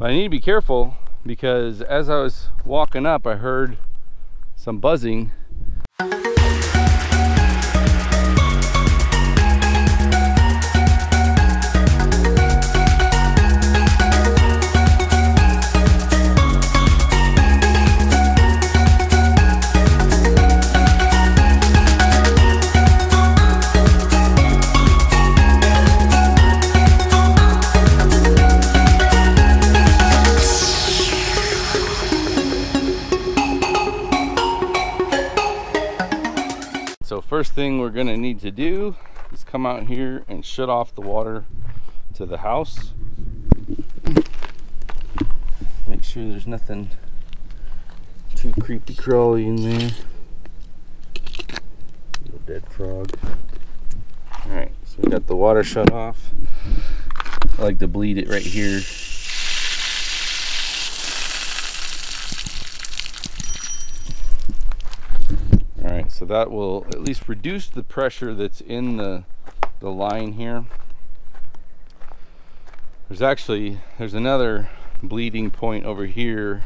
But I need to be careful because as I was walking up, I heard some buzzing. So first thing we're gonna need to do is come out here and shut off the water to the house. Make sure there's nothing too creepy crawly in there. Little dead frog. All right, so we got the water shut off. I like to bleed it right here. Alright, so that will at least reduce the pressure that's in the line here. There's another bleeding point over here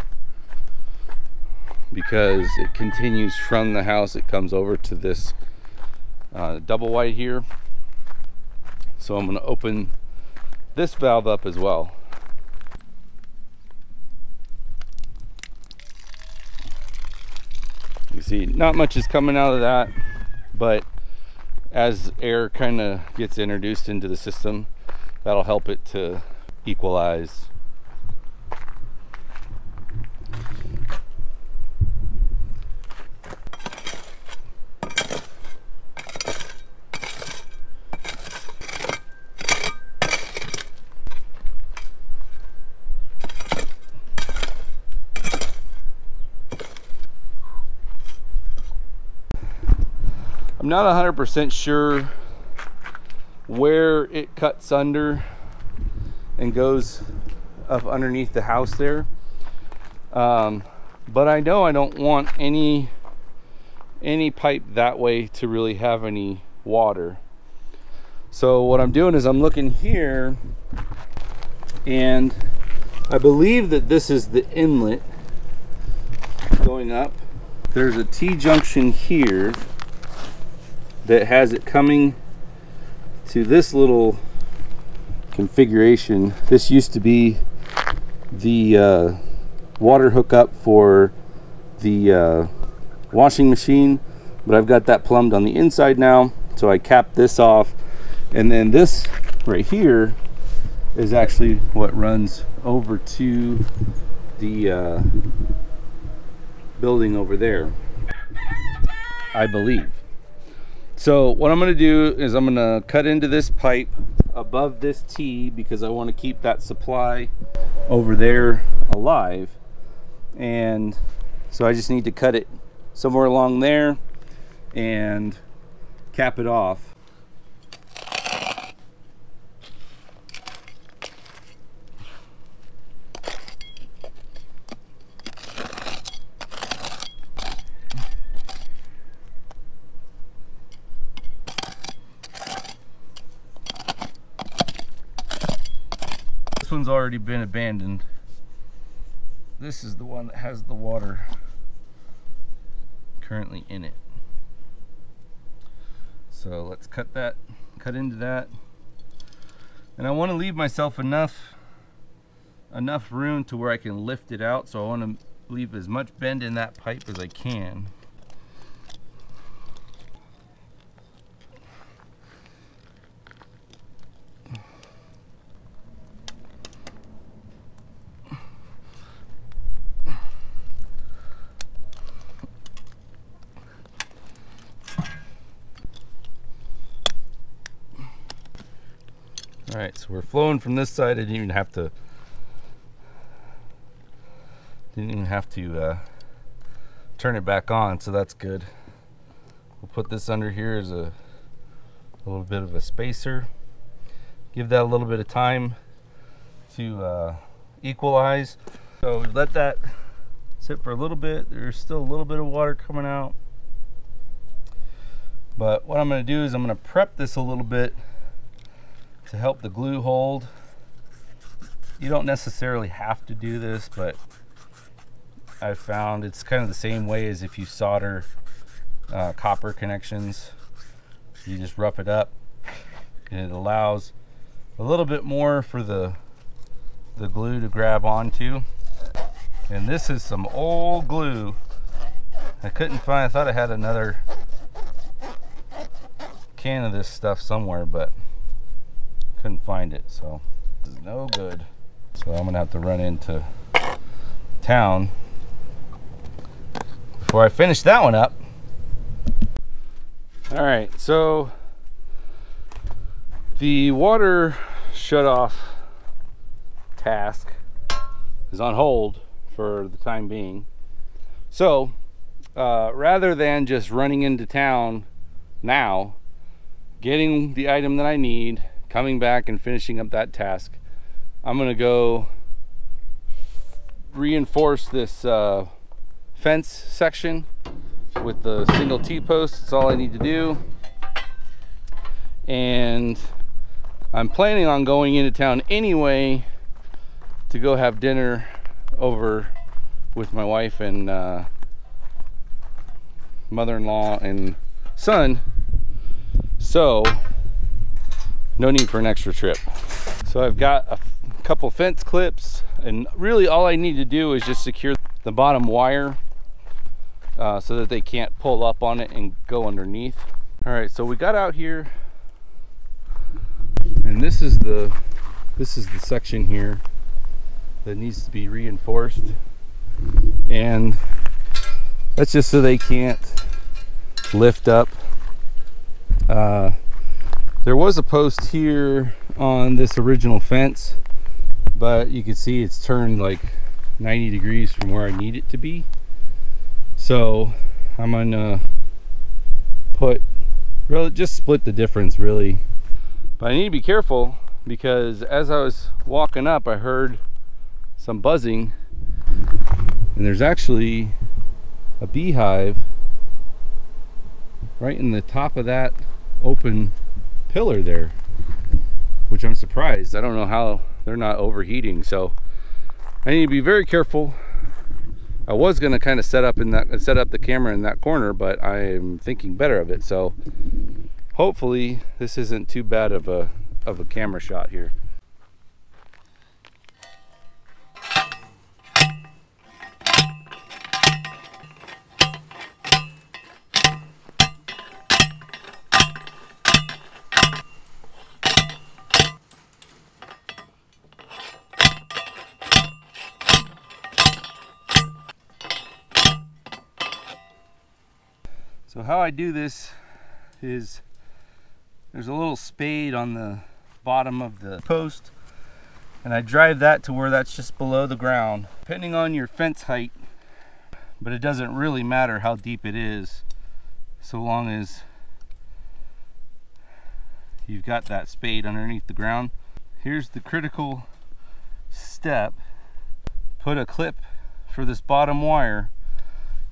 because it continues from the house. It comes over to this double wide here. So I'm going to open this valve up as well. You see, not much is coming out of that, but as air kind of gets introduced into the system, that'll help it to equalize. I'm not 100% sure where it cuts under and goes up underneath the house there, but I know I don't want any pipe that way to really have any water. So what I'm doing is I'm looking here, and I believe that this is the inlet going up. There's a T-junction here that has it coming to this little configuration. This used to be the water hookup for the washing machine, but I've got that plumbed on the inside now, so I capped this off, and then this right here is actually what runs over to the building over there, I believe. So what I'm going to do is I'm going to cut into this pipe above this T because I want to keep that supply over there alive, and so I just need to cut it somewhere along there and cap it off. This one's already been abandoned. This is the one that has the water currently in it. So let's cut into that. And I want to leave myself enough room to where I can lift it out. So I want to leave as much bend in that pipe as I can. All right, so we're flowing from this side. I didn't even have to turn it back on, so that's good. We'll put this under here as a little bit of a spacer. Give that a little bit of time to equalize. So we let that sit for a little bit. There's still a little bit of water coming out. But what I'm going to do is I'm going to prep this a little bit to help the glue hold You don't necessarily have to do this, but I've found it's kind of the same way as if you solder copper connections. You just rough it up, and it allows a little bit more for the glue to grab onto. And this is some old glue. I couldn't find, I thought I had another can of this stuff somewhere, but couldn't find it, so this is no good. So I'm gonna have to run into town before I finish that one up. All right, so the water shut off task is on hold for the time being. So rather than just running into town now, getting the item that I need, coming back and finishing up that task, I'm gonna go reinforce this fence section with the single T-post. That's all I need to do. And I'm planning on going into town anyway to go have dinner over with my wife and mother-in-law and son, so no need for an extra trip. So I've got a couple fence clips, and really all I need to do is just secure the bottom wire so that they can't pull up on it and go underneath. All right, so we got out here, and this is the section here that needs to be reinforced, and that's just so they can't lift up. There was a post here on this original fence, but you can see it's turned like 90 degrees from where I need it to be. So I'm gonna just split the difference really. But I need to be careful, because as I was walking up I heard some buzzing, and there's actually a beehive right in the top of that open pillar there, which I'm surprised. I don't know how they're not overheating, so I need to be very careful. I was going to kind of set up the camera in that corner, but I'm thinking better of it, so hopefully this isn't too bad of a camera shot here. So how I do this is there's a little spade on the bottom of the post, and I drive that to where that's just below the ground, depending on your fence height, but it doesn't really matter how deep it is so long as you've got that spade underneath the ground. Here's the critical step. Put a clip for this bottom wire,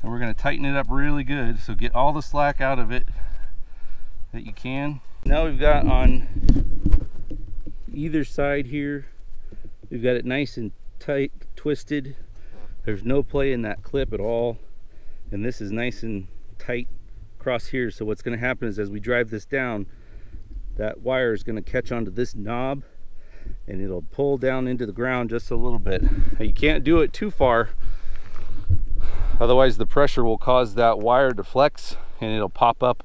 and we're going to tighten it up really good, so get all the slack out of it that you can. Now we've got on either side here, we've got it nice and tight, twisted. There's no play in that clip at all, and this is nice and tight across here. So what's going to happen is as we drive this down, that wire is going to catch onto this knob, and it'll pull down into the ground just a little bit. Now, you can't do it too far, otherwise the pressure will cause that wire to flex and it'll pop up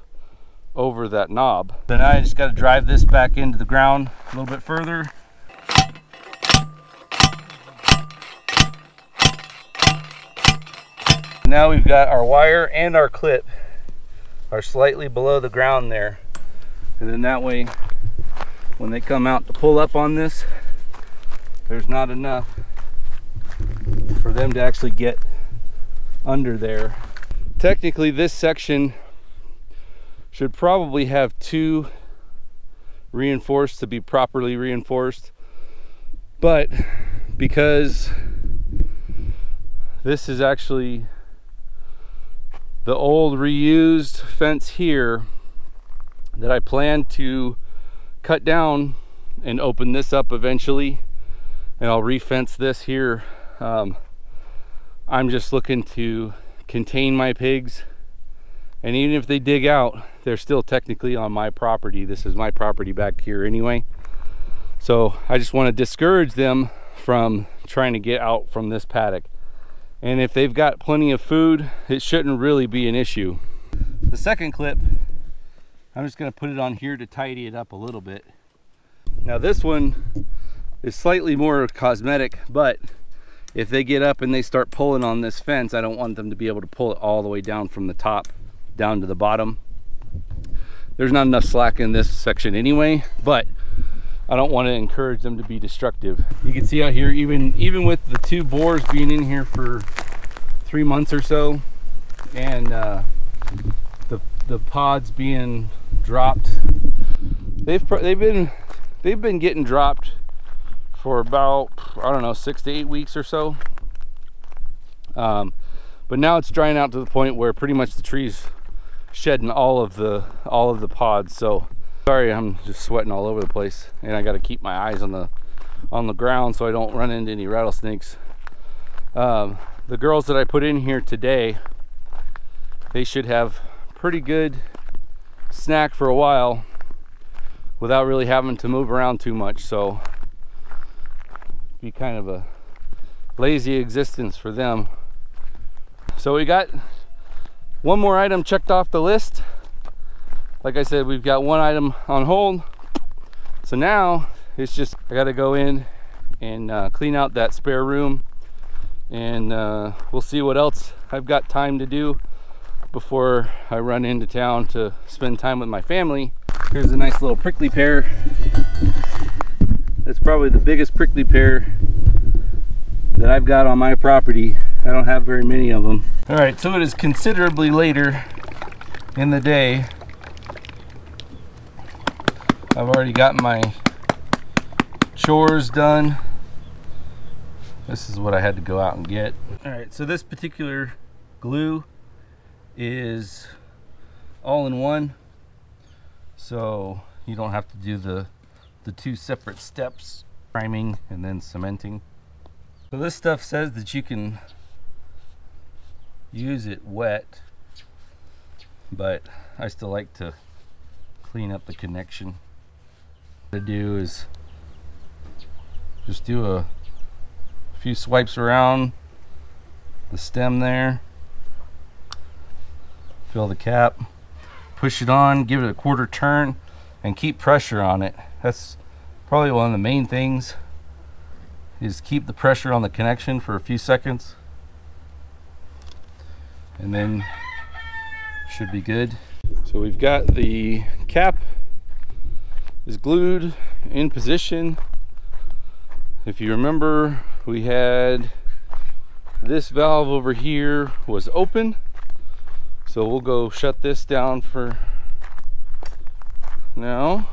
over that knob. Then I just got to drive this back into the ground a little bit further. Now we've got our wire and our clip are slightly below the ground there, and then that way when they come out to pull up on this, there's not enough for them to actually get under there. Technically this section should probably have two reinforced to be properly reinforced, but because this is actually the old reused fence here that I plan to cut down and open this up eventually, and I'll re-fence this here. I'm just looking to contain my pigs, and even if they dig out, they're still technically on my property. This is my property back here anyway, so I just want to discourage them from trying to get out from this paddock. And if they've got plenty of food, it shouldn't really be an issue. The second clip, I'm just going to put it on here to tidy it up a little bit. Now this one is slightly more cosmetic, but if they get up and they start pulling on this fence, I don't want them to be able to pull it all the way down from the top down to the bottom. There's not enough slack in this section anyway, but I don't want to encourage them to be destructive. You can see out here, even with the 2 boars being in here for 3 months or so, and the pods being dropped, they've been getting dropped for about, I don't know, 6 to 8 weeks or so. But now it's drying out to the point where pretty much the tree's shedding all of the pods. So sorry, I'm just sweating all over the place, and I got to keep my eyes on the ground so I don't run into any rattlesnakes. The girls that I put in here today, they should have pretty good snack for a while without really having to move around too much. So be kind of a lazy existence for them. So we got one more item checked off the list. Like I said, we've got one item on hold. So now it's just, I got to go in and clean out that spare room, and we'll see what else I've got time to do before I run into town to spend time with my family. Here's a nice little prickly pear. It's probably the biggest prickly pear that I've got on my property. I don't have very many of them. All right, so it is considerably later in the day. I've already got my chores done. This is what I had to go out and get. All right, so this particular glue is all in one, so you don't have to do the 2 separate steps, priming and then cementing. So this stuff says that you can use it wet, but I still like to clean up the connection. What I do is just do a few swipes around the stem there, fill the cap, push it on, give it a 1/4 turn, and keep pressure on it. That's probably one of the main things, is keep the pressure on the connection for a few seconds, and then should be good. So we've got the cap is glued in position. If you remember, we had this valve over here was open, so we'll go shut this down for now.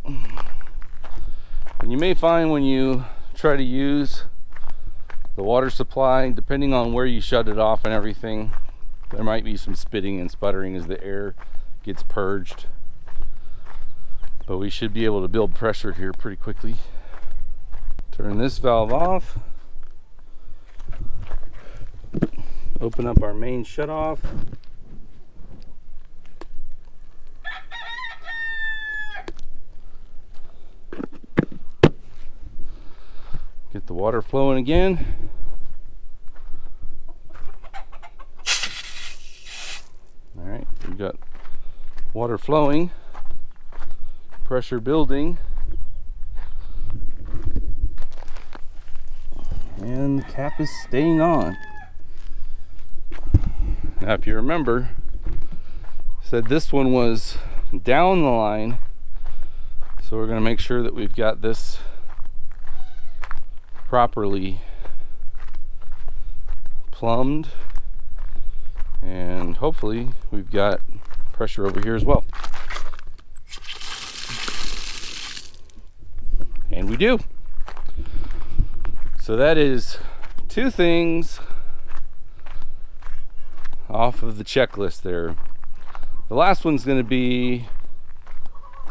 And you may find when you try to use the water supply, depending on where you shut it off and everything, there might be some spitting and sputtering as the air gets purged. But we should be able to build pressure here pretty quickly. Turn this valve off. Open up our main shutoff. Get the water flowing again. All right, we've got water flowing, pressure building, and the cap is staying on. Now, if you remember, I said this one was down the line, so we're going to make sure that we've got this properly plumbed, and hopefully we've got pressure over here as well. And we do. So that is 2 things off of the checklist there. The last one's going to be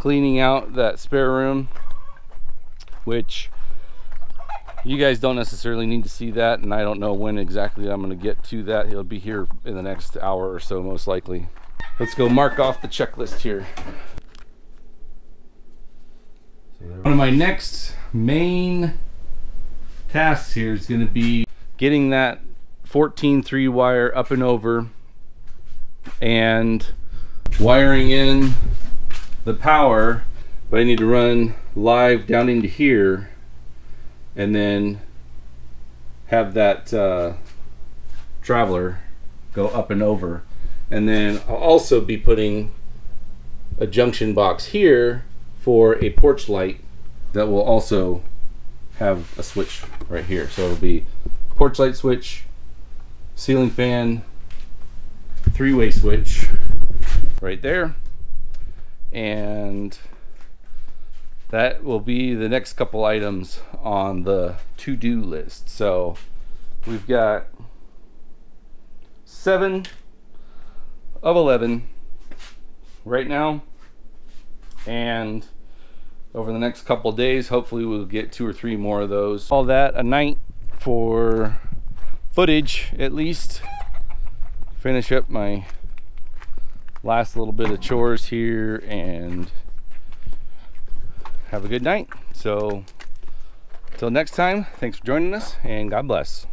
cleaning out that spare room, which you guys don't necessarily need to see that, and I don't know when exactly I'm going to get to that. He'll be here in the next hour or so, most likely. Let's go mark off the checklist here. One of my next main tasks here is going to be getting that 14-3 wire up and over and wiring in the power, but I need to run live down into here and then have that traveler go up and over. And then I'll also be putting a junction box here for a porch light that will also have a switch right here. So it'll be porch light switch, ceiling fan, three-way switch right there. And that will be the next couple items on the to-do list. So we've got 7 of 11 right now, and over the next couple of days hopefully we'll get 2 or 3 more of those. All that a night for footage, at least. Finish up my last little bit of chores here and have a good night. So until next time, thanks for joining us, and God bless.